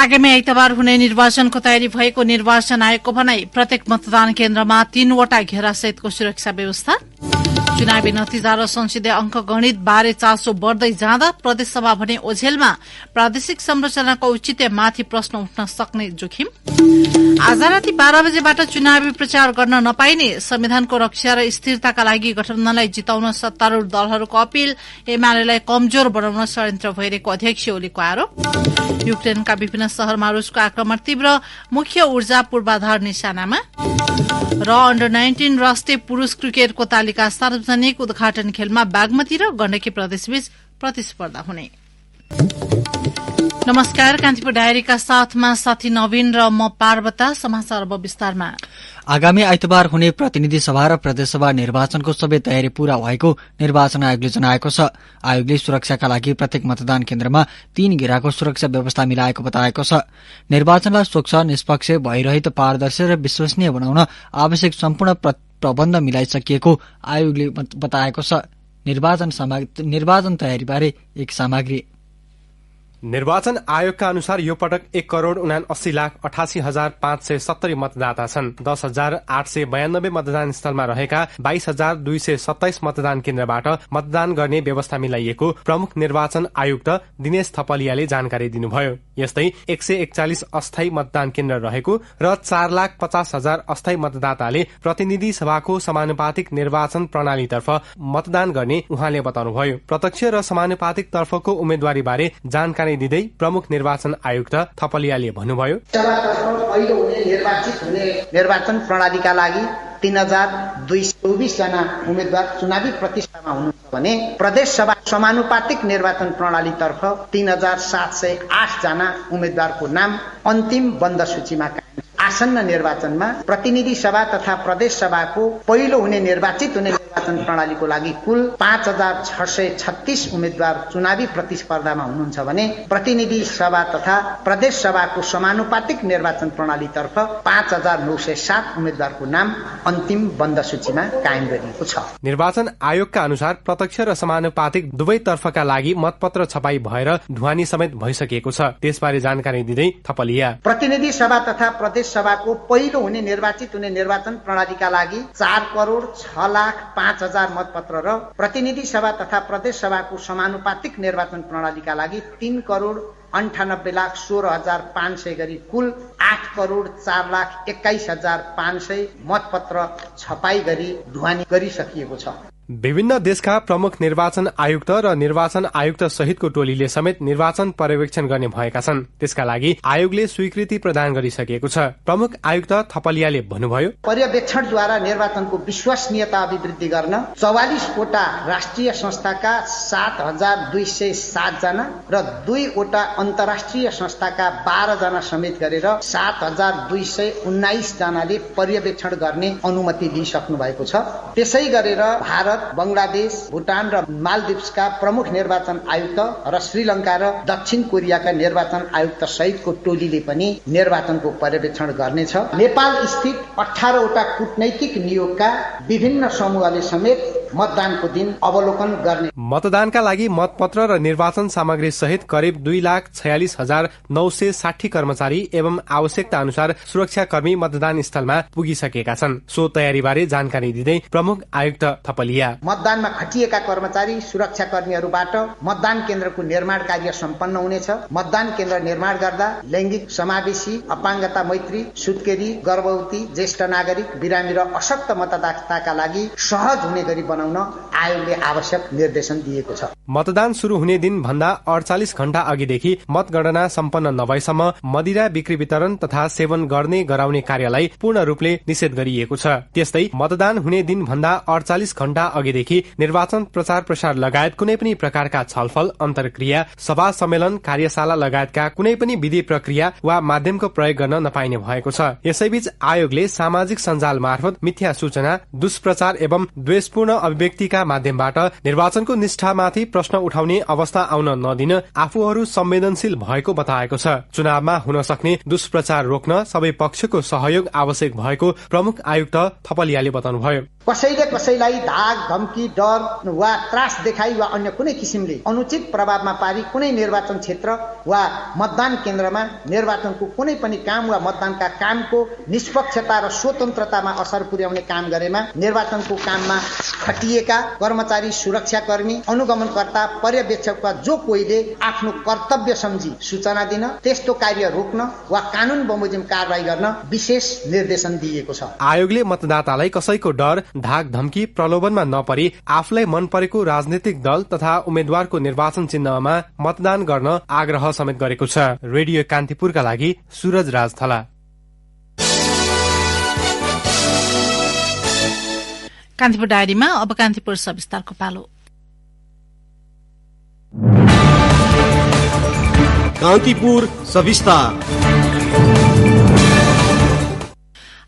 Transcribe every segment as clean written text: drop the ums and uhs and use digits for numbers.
आगामी आइतबार हुने निर्वाचनको तयारी भएको निर्वाचन आयोगको भनाई। प्रत्येक मतदान केन्द्रमा 3वटा घेरासहितको सुरक्षा व्यवस्था। चुनावी नतिजा र संसदीय अंकगणित बारे चासो बढ्दै जाँदा प्रदेशसभा भने ओझेलमा प्रादेशिक संरचनाको औचित्यमाथि प्रश्न उठ्न सक्ने जोखिम। आज राति 12 बजेबाट चुनावी प्रचार गर्न नपाइने संविधानको रक्षा र स्थिरताका लागि गठबन्धनलाई जिताउन सत्तारूढ़ दलहरूको अपील। एमालेलाई कमजोर बनाउन षड्यन्त्र भइरहेको अध्यक्ष ओलीको आरोप। युक्रेनका विभिन्न शहरमा रूसको आक्रमण तीव्र, मुख्य ऊर्जा पूर्वाधार निशानामा। र अन्डर 19 राष्ट्रिय पुरूष क्रिकेटको तालिका सार्वजनिक उद्घाटन खेलमा बागमती र गण्डकी प्रदेशबीच प्रतिस्पर्धा हुने। नमस्कार, कान्तिपुर डायरीका साथमा साथी नवीन र म पार्वता। समाचार अब विस्तारमा। आगामी आइतबार हुने प्रतिनिधि सभा र प्रदेशसभा निर्वाचनको सबै तयारी पूरा भएको निर्वाचन आयोगले जनाएको छ। आयोगले सुरक्षाका लागि प्रत्येक मतदान केन्द्रमा 3 घेराको सुरक्षा व्यवस्था मिलाएको बताएको छ। निर्वाचनलाई स्वच्छ, निष्पक्ष, भइरहित, पारदर्शी र विश्वसनीय बनाउन आवश्यक सम्पूर्ण प्रबन्ध मिलाइसकिएको आयोगले बताएको छ। निर्वाचन तयारीबारे एक सामग्री। निर्वाचन आयोगका अनुसार यो पटक 1,88,88,570 मतदाता छन्। 10,892 मतदान स्थलमा रहेका 22,227 मतदान केन्द्रबाट मतदान गर्ने व्यवस्था मिलाइएको प्रमुख निर्वाचन आयुक्त दिनेश थपलियाले जानकारी दिनुभयो। यस्तै 141 अस्थायी मतदान केन्द्र रहेको र 4,50,000 अस्थायी मतदाताले प्रतिनिधि सभाको समानुपातिक निर्वाचन प्रणालीतर्फ मतदान गर्ने उहाँले बताउनुभयो। प्रत्यक्ष र समानुपातिक तर्फको उम्मेद्वारी बारे जानकारी दिँदै प्रमुख निर्वाचन आयुक्त थपलियाले भन्नुभयो, पहिलो हुने निर्वाचन प्रणालीका लागि 3,224 जना उम्मेद्वार चुनावी प्रतिस्पर्धामा हुनुहुन्छ भने प्रदेश सभा समानुपातिक निर्वाचन प्रणालीतर्फ 3,708 जना उम्मेद्वारको नाम अन्तिम बन्द सूचीमा कायम। आसन्न निर्वाचनमा प्रतिनिधि सभा तथा प्रदेश सभाको पहिलो हुने निर्वाचित हुने निर्वाचन प्रणालीको लागि कुल 5,636 उम्मेद्वार चुनावी प्रतिस्पर्धामा हुनुहुन्छ भने प्रतिनिधि सभा तथा प्रदेश सभाको समानुपातिक निर्वाचन प्रणालीतर्फ 5,907 उम्मेद्वारको नाम अन्तिम बन्द सूचीमा कायम गरिएको छ। निर्वाचन आयोगका अनुसार प्रत्यक्ष र समानुपातिक दुवै तर्फका लागि मतपत्र छपाई भएर ढुवानी समेत भइसकेको छ। त्यसबारे जानकारी दिँदै थपलिया, प्रतिनिधि सभा तथा प्रदेश सभाको पहिलो हुने निर्वाचित हुने निर्वाचन प्रणालीका लागि 4,06,05,000 मतपत्र र प्रतिनिधि सभा तथा प्रदेश सभाको समानुपातिक निर्वाचन प्रणालीका लागि 3,98,16,500 गरी कुल 8,04,21,500 मतपत्र छपाई गरी ढुवानी गरिसकिएको छ। विभिन्न देशका प्रमुख निर्वाचन आयुक्त र निर्वाचन आयुक्त सहितको टोलीले समेत निर्वाचन पर्यवेक्षण गर्ने भएका छन्। त्यसका लागि आयोगले स्वीकृति प्रदान गरिसकेको छ। प्रमुख आयुक्त थपलियाले भन्नुभयो, पर्यवेक्षणद्वारा निर्वाचनको विश्वसनीयता अभिवृद्धि गर्न 44 वटा राष्ट्रिय संस्थाका 7,207 जना र 2 वटा अन्तर्राष्ट्रिय संस्थाका 12 जना समेत गरेर 7,219 जनाले पर्यवेक्षण गर्ने अनुमति लिइसक्नु भएको छ। त्यसै गरेर भारत, बंगलादेश, भुटान र मालदिप्सका प्रमुख निर्वाचन आयुक्त र श्रीलंका र दक्षिण कोरियाका निर्वाचन आयुक्त सहितको टोलीले पनि निर्वाचनको पर्यवेक्षण गर्नेछ। नेपाल स्थित 18 वटा कूटनैतिक नियोगका विभिन्न समूहले समेत मतदानको दिन अवलोकन गर्ने। मतदानका लागि मतपत्र र निर्वाचन सामग्री सहित करिब 2,46,960 कर्मचारी एवं आवश्यकता अनुसार सुरक्षाकर्मी मतदान स्थलमा पुगिसकेका छन्। सो तयारीबारे जानकारी दिँदै प्रमुख आयुक्त थपलिया, मतदानमा खटिएका कर्मचारी सुरक्षाकर्मीहरूबाट मतदान केन्द्रको निर्माण कार्य सम्पन्न हुनेछ। मतदान केन्द्र निर्माण गर्दा लैंगिक समावेशी, अपाङ्गता मैत्री, सुत्केरी, गर्भवती, ज्येष्ठ नागरिक, बिरामी र अशक्त मतदाताका लागि सहज हुने गरी बनाउन आयोगले आवश्यक निर्देशन दिएको छ। मतदान शुरू हुने दिन भन्दा 48 घण्टा अघिदेखि मतगणना सम्पन्न नभएसम्म मदिरा बिक्री वितरण तथा सेवन गर्ने गराउने कार्यलाई पूर्ण रूपले निषेध गरिएको छ। त्यस्तै मतदान हुने दिन भन्दा 48 घण्टा अघिदेखि निर्वाचन प्रचार प्रसार लगायत कुनै पनि प्रकारका छलफल, अन्तर्क्रिया, सभा सम्मेलन, कार्यशाला लगायतका कुनै पनि विधि प्रक्रिया वा माध्यमको प्रयोग गर्न नपाइने भएको छ। यसैबीच आयोगले सामाजिक सञ्जाल मार्फत मिथ्या सूचना, दुष्प्रचार एवं द्वेषपूर्ण अभिव्यक्तिका माध्यमबाट निर्वाचनको निष्ठामाथि प्रश्न उठाउने अवस्था आउन नदिन आफूहरू संवेदनशील भएको बताएको छ। चुनावमा हुन सक्ने दुष्प्रचार रोक्न सबै पक्षको सहयोग आवश्यक भएको प्रमुख आयुक्त थपलियाले बताउनुभयो। कसैले कसैलाई धाक धम्की डर वा त्रास देखाई वा अन्य कुनै किसिमले अनुचित प्रभावमा पारी कुनै निर्वाचन क्षेत्र वा मतदान केन्द्रमा निर्वाचनको कुनै पनि काम वा मतदानका कामको निष्पक्षता र स्वतन्त्रतामा असर पुर्याउने काम गरेमा निर्वाचनको काममा खटिएका कर्मचारी, सुरक्षाकर्मी, अनुगमनकर्ता, पर्यवेक्षकका जो कोहीले आफ्नो कर्तव्य सम्झी सूचना दिन, त्यस्तो कार्य रोक्न वा कानून बमोजिम कारबाही गर्न विशेष निर्देशन दिएको छ। आयोगले मतदातालाई कसैको डर, धाक धम्की, प्रलोभनमा नपरी आफूलाई मन परेको राजनीतिक दल तथा उम्मेद्वारको निर्वाचन चिन्हमा मतदान गर्न आग्रह समेत गरेको छ। रेडियो कान्तिपुरका लागि सूरज राज थला। कान्तिपुर डायरीमा अब कान्तिपुर सविस्तारको पालो। कान्तिपुर सविस्तार।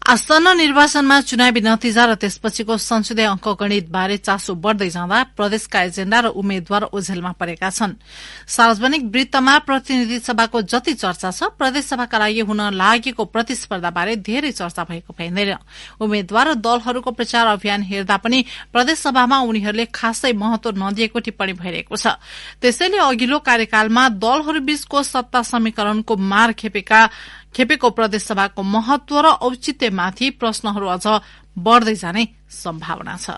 आसन्न निर्वाचनमा चुनावी नतिजा र त्यसपछिको संसदीय अंकगणित बारे चासो बढ़दै जाँदा प्रदेशका एजेण्डा र उम्मेद्वार ओझेलमा परेका छन्। सार्वजनिक वृत्तमा प्रतिनिधि सभाको जति चर्चा छ, प्रदेशसभाका लागि हुन लागेको प्रतिस्पर्धा बारे धेरै चर्चा भएको पाइँदैन। उम्मेद्वार र दलहरूको प्रचार अभियान हेर्दा पनि प्रदेशसभामा उनीहरूले खासै महत्व नदिएको टिप्पणी भइरहेको छ। त्यसैले अघिल्लो कार्यकालमा दलहरूबीचको सत्ता समीकरणको मार खेपेको प्रदेशसभाको महत्व र औचित्यमाथि प्रश्नहरू अझ बढ़दै जाने सम्भावना छ।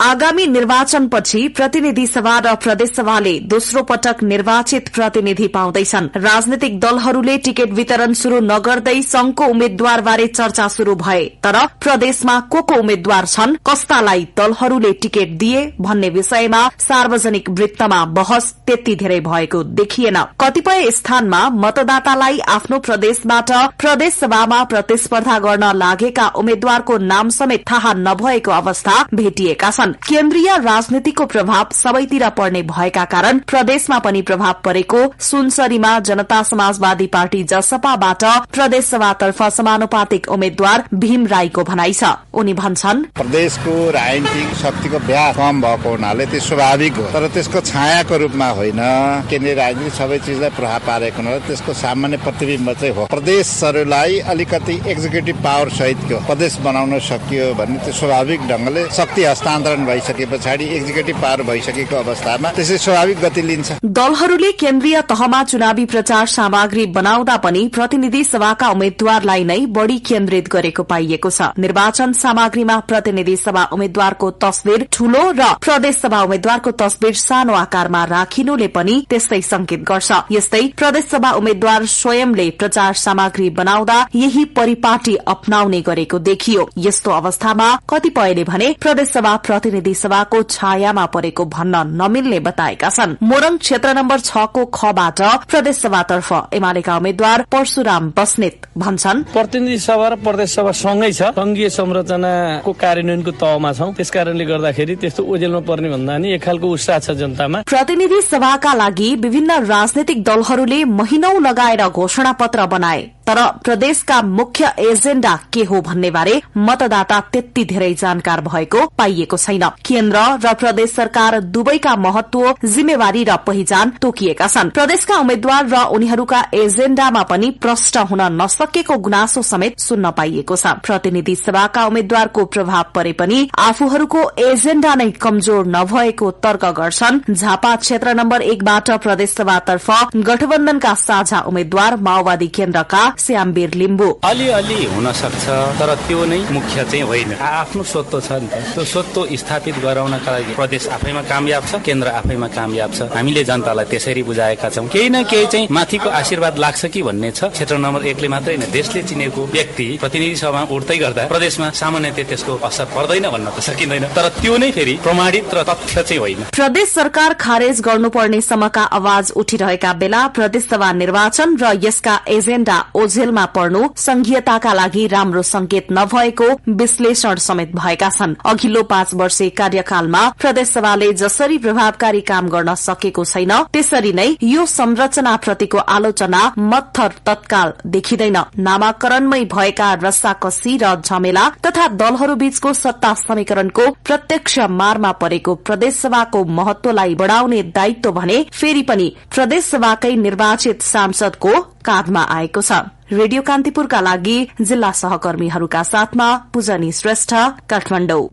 आगामी निर्वाचनपछि प्रतिनिधि सभा र प्रदेशसभाले दोस्रो पटक निर्वाचित प्रतिनिधि पाउँदैछन्। राजनीतिक दलहरूले टिकट वितरण शुरू नगर्दै संघको उम्मेद्वारबारे चर्चा शुरू भए, तर प्रदेशमा को उम्मेद्वार छन्, कस्तालाई दलहरूले टिकट दिए भन्ने विषयमा सार्वजनिक वृत्तमा बहस त्यति धेरै भएको देखिएन। कतिपय स्थानमा मतदातालाई आफ्नो प्रदेशबाट प्रदेशसभामा प्रतिस्पर्धा गर्न लागेका उम्मेद्वारको नाम समेत थाहा नभएको अवस्था भेटिएका छन्। केन्द्रीय राजनीतिको प्रभाव सबैतिर पर्ने भएका कारण प्रदेशमा पनि प्रभाव परेको सुनसरीमा जनता समाजवादी पार्टी जसपाबाट प्रदेशसभातर्फ समानुपातिक उम्मेद्वार भीम राईको भनाई छ। उनी भन्छन्, प्रदेशको राजनीतिक शक्तिको व्यास कम भएको हुनाले त्यो स्वाभाविक हो, तर त्यसको छायाको रूपमा होइन। केन्द्रीय राजनीति सबै चिजलाई प्रभाव पारेको हुनाले त्यसको सामान्य प्रतिबिम्ब चाहिँ हो। प्रदेशहरूलाई अलिकति एक्जिक्युटिभ पावर सहितको प्रदेश बनाउन सकियो भने त्यो स्वाभाविक ढंगले शक्ति हस्तान्तरण भइसके पछाडि एक्जिक्युटिभ पावर भइसकेको अवस्थामा त्यसै स्वाभाविक गति लिन्छ। दलहरूले केन्द्रीय तहमा चुनावी प्रचार सामग्री बनाउँदा पनि प्रतिनिधि सभाका उम्मेद्वारलाई नै बढ़ी केन्द्रित गरेको पाइएको छ। निर्वाचन सामग्रीमा प्रतिनिधि सभा उम्मेद्वारको तस्बिर ठूलो र प्रदेश सभा उम्मेद्वारको तस्बिर सानो आकारमा राखिनुले पनि त्यस्तै संकेत गर्छ। यस्तै प्रदेश सभा उम्मेद्वार स्वयंले प्रचार सामग्री बनाउँदा यही परिपाटी अपनाउने गरेको देखियो। यस्तो अवस्थामा कतिपयले भने प्रदेश सभा प्रतिनिधि सभाको छायामा परेको भन्न नमिल्ने बताएका छन्। मोरङ क्षेत्र नम्बर 6 को खबाट प्रदेश सभातर्फ एमालेका उम्मेद्वार परशुराम बस्नेत भन्छन्, प्रतिनिधि सभा र प्रदेश सभा सँगै छ, संघीय संरचनाको कार्यान्वयनको तहमा छौं। त्यसकारणले गर्दाखेरि त्यस्तो ओझेलमा पर्ने भन्दा नि एक खालको उत्साह छ जनतामा। प्रतिनिधि सभाका लागि विभिन्न राजनीतिक दलहरूले महिनौं लगाएर घोषणा पत्र बनाए, तर प्रदेशका मुख्य एजेण्डा के हो भन्ने बारे मतदाता त्यति धेरै जानकार भएको पाइएको छैन। केन्द्र र प्रदेश सरकार दुवैका महत्व, जिम्मेवारी र पहिचान तोकिएका छन्। प्रदेशका उम्मेद्वार र उनीहरूका एजेण्डामा पनि प्रष्ट हुन नसकेको गुनासो समेत सुन्न पाइएको छ। प्रतिनिधि सभाका उम्मेद्वारको प्रभाव परे पनि आफूहरूको एजेण्डा नै कमजोर नभएको तर्क गर्छन् झापा क्षेत्र नम्बर 1 बाट प्रदेश सभातर्फ गठबन्धनका साझा उम्मेद्वार माओवादी केन्द्रका श्यामवीर लिम्बू। अलि हुन सक्छ, तर त्यो नै मुख्य चाहिँ होइन। आफ्नो स्वत्व छ नि त, त्यो स्वत्व स्थापित गराउनका लागि प्रदेश आफैमा कामयाब छ, केन्द्र आफैमा कामयाब छ। हामीले जनतालाई त्यसरी बुझाएका छौं। केही न केही चाहिँ माथिको आशीर्वाद लाग्छ कि भन्ने छ। क्षेत्र नम्बर 1 ले मात्रै होइन, देशले चिनेको व्यक्ति प्रतिनिधि सभामा उठ्दै गर्दा प्रदेशमा सामान्यतः त्यसको असर पर्दैन भन्न त सकिँदैन, तर त्यो नै फेरि प्रमाणित र तथ्य चाहिँ होइन। प्रदेश सरकार खारेज गर्नुपर्ने सम्मका आवाज उठिरहेका बेला प्रदेशसभा निर्वाचन र यसका एजेण्डा ओझेलमा पर्नु संघीयताका लागि राम्रो संकेत नभएको विश्लेषण समेत भएका छन्। अघिल्लो 5 वर्षे कार्यकालमा प्रदेशसभाले जसरी प्रभावकारी काम गर्न सकेको छैन त्यसरी नै यो संरचनाप्रतिको आलोचना मत्थर तत्काल देखिँदैन। नामाकरणमै भएका रस्साकसी र झमेला तथा दलहरूबीचको सत्ता समीकरणको प्रत्यक्ष मारमा परेको प्रदेशसभाको महत्वलाई बढ़ाउने दायित्व भने फेरि पनि प्रदेशसभाकै निर्वाचित सांसदको काँधमा आएको छ। रेडियो कान्तिपुरका लागि जिल्ला सहकर्मीहरूका साथमा पूजनी श्रेष्ठ, काठमाडौँ।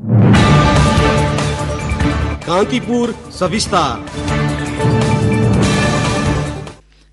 कान्तिपुर सविस्तार।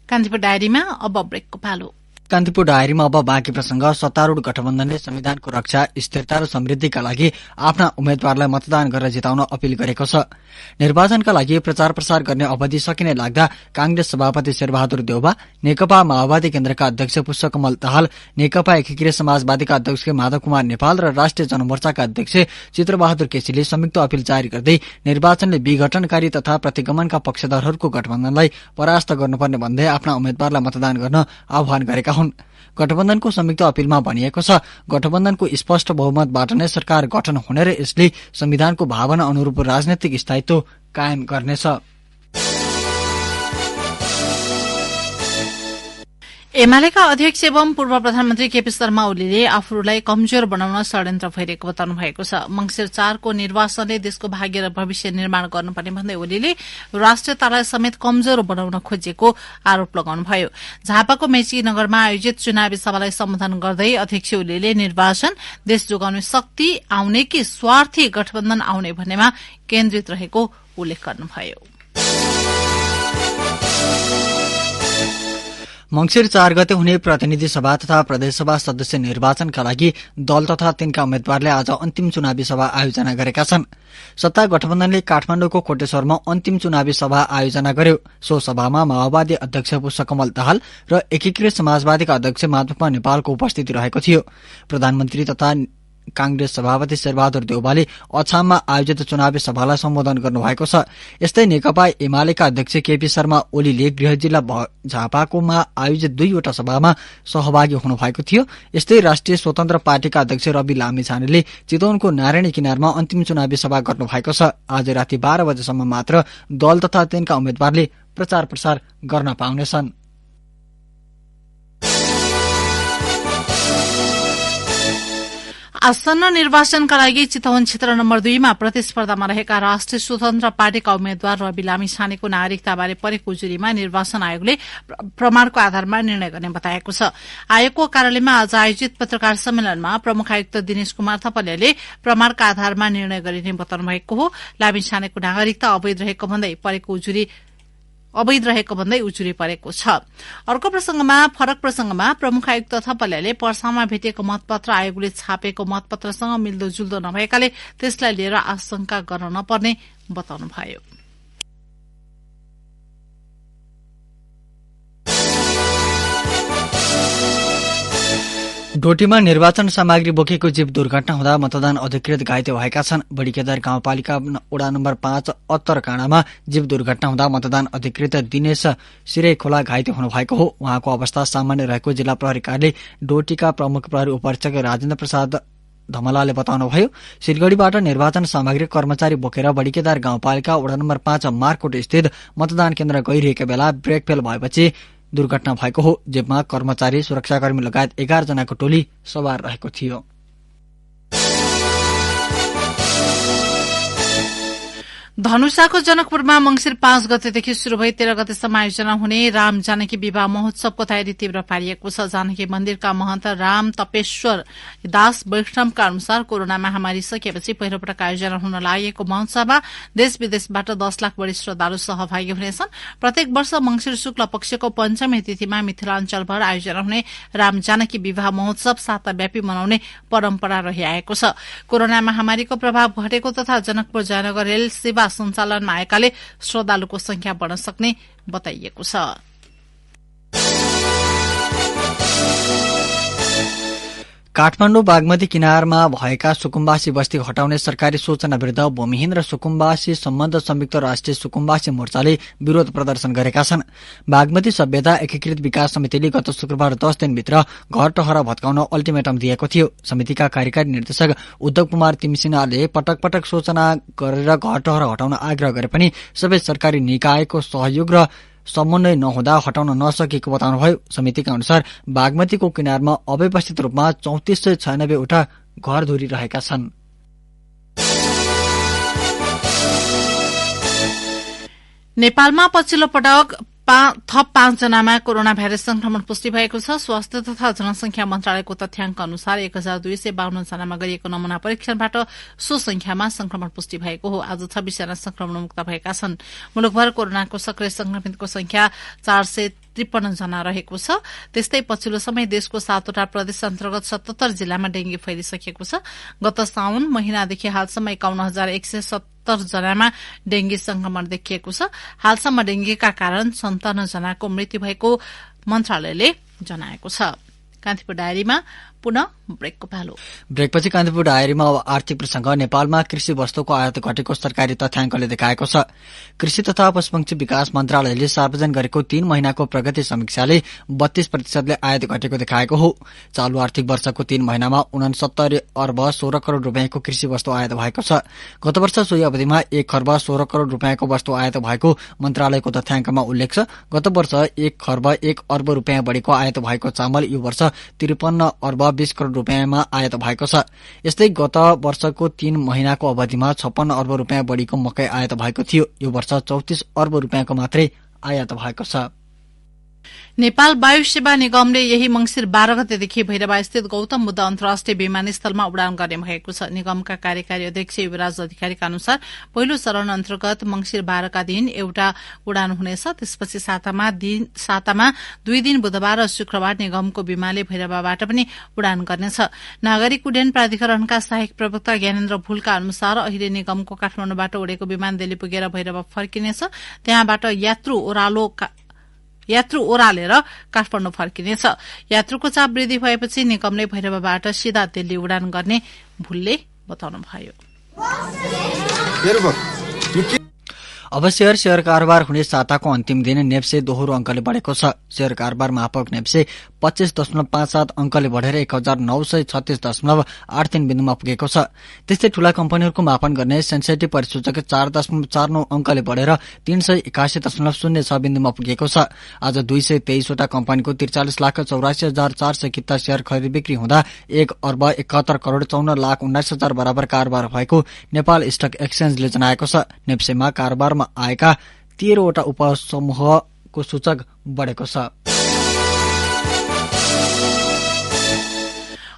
कान्तिपुर डायरीमा अब ब्रेकको पालो। कान्तिपुर डायरीमा अब बाँकी प्रसंग। सत्तारूढ़ गठबन्धनले संविधानको रक्षा, स्थिरता र समृद्धिका लागि आफ्ना उम्मेद्वारलाई मतदान गरेर जिताउन अपील गरेको छ। निर्वाचनका लागि प्रचार प्रसार गर्ने अवधि सकिने लाग्दा कांग्रेस सभापति शेरबहादुर देउबा, नेकपा माओवादी केन्द्रका अध्यक्ष पुष्पकमल दाहाल, नेकपा एकीकृत समाजवादीका अध्यक्ष माधव कुमार नेपाल र राष्ट्रिय जनमोर्चाका अध्यक्ष चित्रबहादुर केसीले संयुक्त अपील जारी गर्दै निर्वाचनले विघटनकारी तथा प्रतिगमनका पक्षधरहरूको गठबन्धनलाई परास्त गर्नुपर्ने भन्दै आफ्ना उम्मेद्वारलाई मतदान गर्न आह्वान गरेका हुन्। गठबन्धनको संयुक्त अपीलमा भनिएको छ, गठबन्धनको स्पष्ट बहुमतबाट नै सरकार गठन हुने र यसले संविधानको भावना अनुरूप राजनैतिक स्थायित्व कायम गर्नेछ। एमालेका अध्यक्ष एवं पूर्व प्रधानमन्त्री केपी शर्मा ओलीले आफूलाई कमजोर बनाउन षड्यन्त्र भइरहेको बताउनु भएको छ। मंसिर 4 को निर्वाचनले देशको भाग्य र भविष्य निर्माण गर्नुपर्ने भन्दै ओलीले राष्ट्रियतालाई समेत कमजोर बनाउन खोजेको आरोप लगाउनुभयो। झापाको मेची नगरमा आयोजित चुनावी सभालाई सम्बोधन गर्दै अध्यक्ष ओलीले निर्वाचन देश जोगाउने शक्ति आउने कि स्वार्थी गठबन्धन आउने भन्नेमा केन्द्रित रहेको उल्लेख गर्नुभयो। मंसिर 4 गते हुने प्रतिनिधि सभा तथा प्रदेशसभा सदस्य निर्वाचनका लागि दल तथा तिनका उम्मेद्वारले आज अन्तिम चुनावी सभा आयोजना गरेका छन्। सत्ता गठबन्धनले काठमाडौँको कोटेश्वरमा अन्तिम चुनावी सभा आयोजना गर्यो। सो सभामा माओवादी अध्यक्ष पुष्पकमल दाहाल र एकीकृत समाजवादीका अध्यक्ष माधव नेपालको उपस्थिति रहेको थियो। प्रधानमन्त्री तथा कांग्रेस सभापति शेरबहादुर देउबाले अछाममा आयोजित चुनावी सभालाई सम्बोधन गर्नुभएको छ। यस्तै नेकपा एमालेका अध्यक्ष केपी शर्मा ओलीले गृह जिल्ला झापाकोमा आयोजित 2 वटा सभामा सहभागी हुनुभएको थियो। यस्तै राष्ट्रिय स्वतन्त्र पार्टीका अध्यक्ष रवि लामिछानेले चितवनको नारायणी किनारमा अन्तिम चुनावी सभा गर्नुभएको छ। आज राति 12 बजेसम्म मात्र दल तथा तिनका उम्मेद्वारले प्रचार प्रसार गर्न पाउनेछन्। आसन्न निर्वाचनका लागि चितवन क्षेत्र नम्बर 2 मा प्रतिस्पर्धामा रहेका राष्ट्रिय स्वतन्त्र पार्टीका उम्मेद्वार रवि लामिछानेको नागरिकताबारे परेको उजुरीमा निर्वाचन आयोगले प्रमाणको आधारमा निर्णय गर्ने बताएको छ। आयोगको कार्यालयमा आज आयोजित पत्रकार सम्मेलनमा प्रमुख आयुक्त दिनेश कुमार थपलियाले प्रमाणका आधारमा निर्णय गरिने बताउनु भएको हो। लामिछानेको नागरिकता अवैध रहेको भन्दै उजुरी परेको छ। अर्को फरक प्रसंगमा प्रमुख आयुक्त थपलियाले पर्सामा भेटिएको मतपत्र आयोगले छापेको मतपत्रसँग मिल्दोजुल्दो नभएकाले त्यसलाई लिएर आशंका गर्न नपर्ने बताउनुभयो। डोटीमा निर्वाचन सामग्री बोकेको जीप दुर्घटना हुँदा मतदान अधिकृत घाइते भएका छन्। बडीकेदार गाउँपालिका वडा नम्बर 5 उत्तर काँडामा जीप दुर्घटना हुँदा मतदान अधिकृत दिनेश सिरे खोला घाइते हुनुभएको हो। उहाँको अवस्था सामान्य रहेको जिल्ला प्रहरी कार्यालय डोटीका प्रमुख प्रहरी उपरीक्षक राजेन्द्र प्रसाद धमलाले बताउनुभयो। सिलगढ़ीबाट निर्वाचन सामग्री कर्मचारी बोकेर बडीकेदार गाउँपालिका वडा नम्बर 5 मार्कोट स्थित मतदान केन्द्र गइरहेका बेला ब्रेक फेल भएपछि दुर्घटना भएको हो। जेबमा कर्मचारी, सुरक्षाकर्मी लगायत 11 जनाको टोली सवार रहेको थियो। धनुषाको जनकपुरमा मंसिर 5 गतेदेखि शुरू भई 13 गतेसम्म आयोजना हुने राम जानकी विवाह महोत्सवको तयारी तीव्र पारिएको छ। जानकी मन्दिरका महन्त राम तपेश्वर दास वैष्णवका अनुसार कोरोना महामारी सकिएपछि पहिलोपटक आयोजना हुन लागेको महोत्सवमा देश विदेशबाट 10 लाख बढ़ी श्रद्धालु सहभागी हुनेछन्। प्रत्येक वर्ष मंसिर शुक्ल पक्षको पञ्चमी तिथिमा मिथिलाञ्चलभर आयोजना हुने राम जानकी विवाह महोत्सव साताव्यापी मनाउने परम्परा रहिआएको छ। कोरोना महामारीको प्रभाव घटेको तथा जनकपुर जयनगर रेल सेवा सञ्चालनमा आएकाले श्रद्धालुको संख्या बढ्न सक्ने बताइएको छ। काठमाडौँ बागमती किनारमा भएका सुकुम्बासी बस्ती हटाउने सरकारी सूचना विरुद्ध भूमिहीन र सुकुम्बासी सम्बन्ध संयुक्त राष्ट्रिय सुकुम्बासी मोर्चाले विरोध प्रदर्शन गरेका छन्। बागमती सभ्यता एकीकृत विकास समितिले गत शुक्रबार 10 दिनभित्र घर टहरा भत्काउन अल्टिमेटम दिएको थियो। समितिका कार्यकारी निर्देशक उद्धव कुमार तिमसिनाले पटक पटक सूचना गरेर घर टहरा हटाउन आग्रह गरे पनि सबै सरकारी निकायको सहयोग र समन्वय नहुँदा हटाउन नसकेको बताउनुभयो। समितिका अनुसार बागमतीको किनारमा अव्यवस्थित रूपमा 3496 वटा घर धुरी रहेका छन्। नेपालमा पछिल्लो पटक थप 5 जनामा कोरोना भाइरस संक्रमण पुष्टि भएको छ। स्वास्थ्य तथा जनसंख्या मन्त्रालयको तथ्याङ्क अनुसार 1252 जनामा गरिएको नमूना परीक्षणबाट सो संख्यामा संक्रमण पुष्टि भएको हो। आज 26 जना संक्रमण मुक्त भएका छन्। मुलुकभर कोरोनाको सक्रिय संक्रमितको संख्या 453 जना रहेको छ। त्यस्तै पछिल्लो समय देशको 7वटा प्रदेश अन्तर्गत 77 जिल्लामा डेंगी फैलिसकेको छ। गत साउन महिनादेखि हालसम्म 51170 जनामा डेंगी संक्रमण देखिएको छ। हालसम्म डेंगीका कारण 57 जनाको मृत्यु भएको मन्त्रालयले जनाएको छ। कान्तिपुर डायरीमा पुनः ब्रेकको पालो। ब्रेकपछि कान्तिपुर डायरीमा अब आर्थिक प्रसंग। नेपालमा कृषि वस्तुको आयात घटेको सरकारी तथ्याङ्कले देखाएको छ। कृषि तथा पशुपक्षी विकास मन्त्रालयले सार्वजनिक गरेको 3 महिनाको प्रगति समीक्षाले 32% आयात घटेको देखाएको हो। चालू आर्थिक वर्षको 3 महिनामा 69 अर्ब 16 करोड़ रुपियाँको कृषि वस्तु आयात भएको छ। गत वर्ष सोही अवधिमा 1 खर्ब 16 करोड़ रुपियाँको वस्तु आयात भएको मन्त्रालयको तथ्याङ्कमा उल्लेख छ। गत वर्ष 1 खर्ब 1 अर्ब रुपियाँ बढीको आयात भएको चामल यो वर्ष 53 अर्ब 20 करोड़ रुपियाँमा आयात भएको छ। यस्तै गत वर्षको 3 महिनाको अवधिमा 56 अर्ब रुपियाँ बढीको मकै आयात भएको थियो। यो वर्ष 34 अर्ब रुपियाँको मात्रै आयात भएको छ। नेपाल वायु सेवा निगमले यही मंगिर 12 गतेदेखि भैरवा स्थित गौतम बुद्ध अन्तर्राष्ट्रिय विमानस्थलमा उडान गर्ने भएको छ। निगमका कार्यकारी अध्यक्ष युवराज अधिकारीका अनुसार पहिलो चरण अन्तर्गत मंगिर 12 का दिन एउटा उडान हुनेछ। त्यसपछि सातामा 2 दिन बुधबार र शुक्रबार निगमको विमानले भैरवाबाट पनि उडान गर्नेछ। नागरिक उड्डयन प्राधिकरणका सहायक प्रवक्ता ज्ञानेन्द्र भुलका अनुसार अहिले निगमको काठमाडौँबाट उडेको विमान दिल्ली पुगेर भैरवा फर्किनेछ। त्यहाँबाट यात्रु ओह्रालेर काठमाडौँ फर्किनेछ। यात्रुको चाप वृद्धि भएपछि निगमले भैरवाबाट सीधा दिल्ली उडान गर्ने भुलले बताउनुभयो। अब शेयर कारोबार हुने साताको अन्तिम दिन नेप्से दोहोरो अंकले बढ़ेको छ। शेयर कारोबार मापक नेप्से 25.57 अंकले बढ़ेर 1936.83 बिन्दुमा पुगेको छ। त्यस्तै ठूला कम्पनीहरूको मापन गर्ने सेन्सेटिभ परिसूचक 4.49 अंकले बढ़ेर 381.06 बिन्दुमा पुगेको छ। आज 223 वटा कम्पनीको 43,84,400 किता शेयर खरिद बिक्री हुँदा 1 अर्ब 71 करोड़ 54,19,000 बराबर कारोबार भएको नेपाल स्टक एक्सचेन्जले जनाएको छ। नेप्सेमा कारोबारमा आएका 13 वटा उपसमूहको सूचक बढ़ेको छ।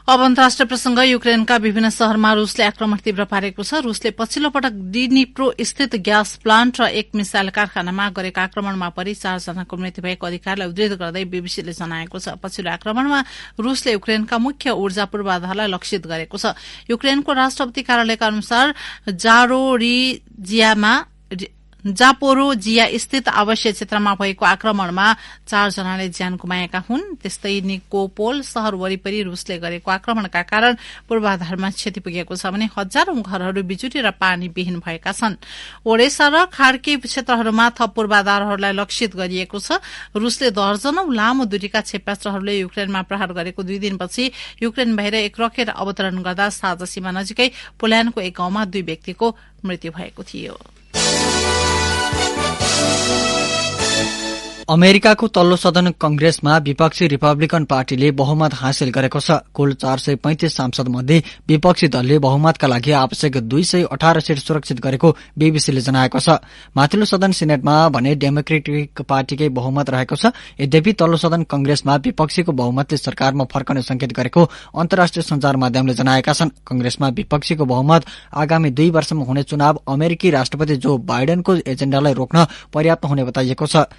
अब अन्तर्राष्ट्रिय प्रसंग। युक्रेनका विभिन्न शहरमा रूसले आक्रमण तीव्र पारेको छ। रूसले पछिल्लो पटक डिनिप्रो स्थित ग्यास प्लान्ट र एक मिसाइल कारखानामा गरेका आक्रमणमा परि 4 जनाको मृत्यु भएको अधिकारलाई उद्धृत गर्दै बीबीसीले जनाएको छ। पछिल्लो आक्रमणमा रूसले युक्रेनका मुख्य ऊर्जा पूर्वाधारलाई लक्षित गरेको छ। युक्रेनको राष्ट्रपति कार्यालयका अनुसार जापोरोजिया स्थित आवासीय क्षेत्रमा भएको आक्रमणमा 4 जनाले ज्यान गुमाएका हुन्। त्यस्तै निकोपोल शहर वरिपरि रूसले गरेको आक्रमणका कारण पूर्वाधारमा क्षति पुगेको छ भने हजारौं घरहरू बिजुली र पानी विहीन भएका छन्। ओडेसा र खाड्की क्षेत्रहरूमा थप पूर्वाधारहरूलाई लक्षित गरिएको छ। रूसले दर्जनौं लामो दूरीका क्षेपणास्त्रहरूले युक्रेनमा प्रहार गरेको 2 दिनपछि युक्रेन बाहिर एक रकेट अवतरण गर्दा साझा सीमा नजिकै पोल्याण्डको एक गाउँमा 2 व्यक्तिको मृत्यु भएको थियो। अमेरिकाको तल्लो सदन कंग्रेसमा विपक्षी रिपब्लिकन पार्टीले बहुमत हासिल गरेको छ। कुल 435 सांसद मध्ये विपक्षी दलले बहुमतका लागि आवश्यक 218 सीट सुरक्षित गरेको बीबीसीले जनाएको छ। माथिल्लो सदन सिनेटमा भने डेमोक्रेटिक पार्टीकै बहुमत रहेको छ। यद्यपि तल्लो सदन कंग्रेसमा विपक्षीको बहुमतले सरकारमा फर्कने संकेत गरेको अन्तर्राष्ट्रिय संचार माध्यमले जनाएका छन्। कंग्रेसमा विपक्षीको बहुमत आगामी 2 वर्षमा हुने चुनाव अमेरिकी राष्ट्रपति जो बाइडेनको एजेण्डालाई रोक्न पर्याप्त हुने बताइएको छ।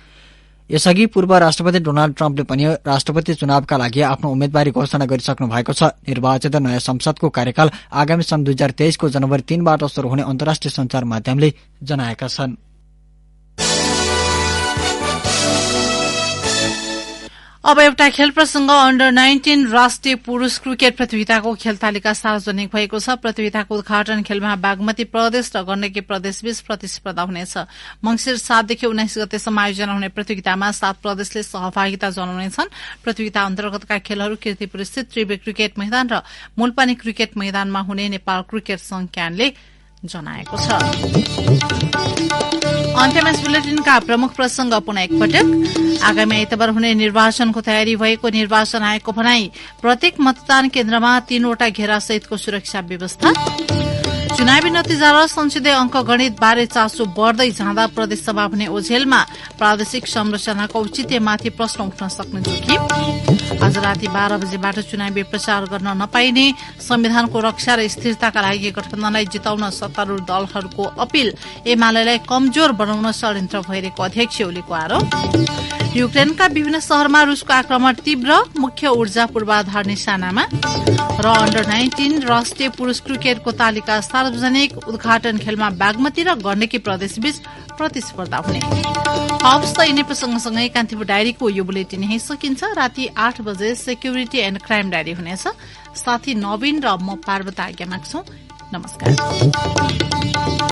यसअघि पूर्व राष्ट्रपति डोनाल्ड ट्रम्पले पनि राष्ट्रपति चुनावका लागि आफ्नो उम्मेदवारी घोषणा गरिसक्नु भएको छ। निर्वाचित नयाँ संसदको कार्यकाल आगामी सन् 2023 को जनवरी 3 बाट सुरु हुने अन्तर्राष्ट्रिय संचार माध्यमले जनाएका छन्। अब एउटा खेल प्रसंग अन्डर 19 राष्ट्रिय पुरूष क्रिकेट प्रतियोगिताको खेल तालिका सार्वजनिक भएको छ। प्रतियोगिताको उद्घाटन खेलमा बागमती प्रदेश र गण्डकी प्रदेशबीच प्रतिस्पर्धा हुनेछ। मंसिर 7 देखि 19 गतेसम्म आयोजना हुने प्रतियोगितामा 7 प्रदेशले सहभागिता जनाउनेछन्। प्रतियोगिता अन्तर्गतका खेलहरू कीर्तिपुर स्थित त्रिवे क्रिकेट मैदान र मूलपानी क्रिकेट मैदानमा हुने नेपाल क्रिकेट संघ क्यानले जनाएको छ। अन्त्यमा बुलेटिनका प्रमुख प्रसंग पुनः एकपटक। आगामी आइतबार हुने निर्वाचनको तयारी भएको निर्वाचन आयोगको भनाई। प्रत्येक मतदान केन्द्रमा 3 वटा घेरा सहितको सुरक्षा व्यवस्था। चुनावी नतिजा र संसदीय अंकगणित बारे चासो बढ़दै जाँदा प्रदेशसभा हुने ओझेलमा प्रादेशिक संरचनाको औचित्यमाथि प्रश्न उठ्न सक्ने जोखिम। आज राति 12 बजेबाट चुनावी प्रचार गर्न नपाइने संविधानको रक्षा र स्थिरताका लागि गठबन्धनलाई जिताउन सत्तारूढ़ दलहरूको अपील। एमालेलाई कमजोर बनाउन षड्यन्त्र भइरहेको अध्यक्ष ओलीको आरोप। युक्रेनका विभिन्न शहरमा रूसको आक्रमण तीव्र, मुख्य ऊर्जा पूर्वाधार निशानामा। र अन्डर 19 राष्ट्रिय पुरूष क्रिकेटको तालिका सार्वजनिक। उद्घाटन खेलमा बागमती र गण्डकी प्रदेशबीच प्रतिस्पर्धा हुने। हब्स त यिनै प्रसंगसँगै कान्तिपुर डायरीको यो बुलेटिन यही सकिन्छ। राति 8 बजे सेक्युरिटी एण्ड क्राइम डायरी हुनेछ। साथी नवीन र म पार्वता आज्ञा माग्छौं। नमस्कार।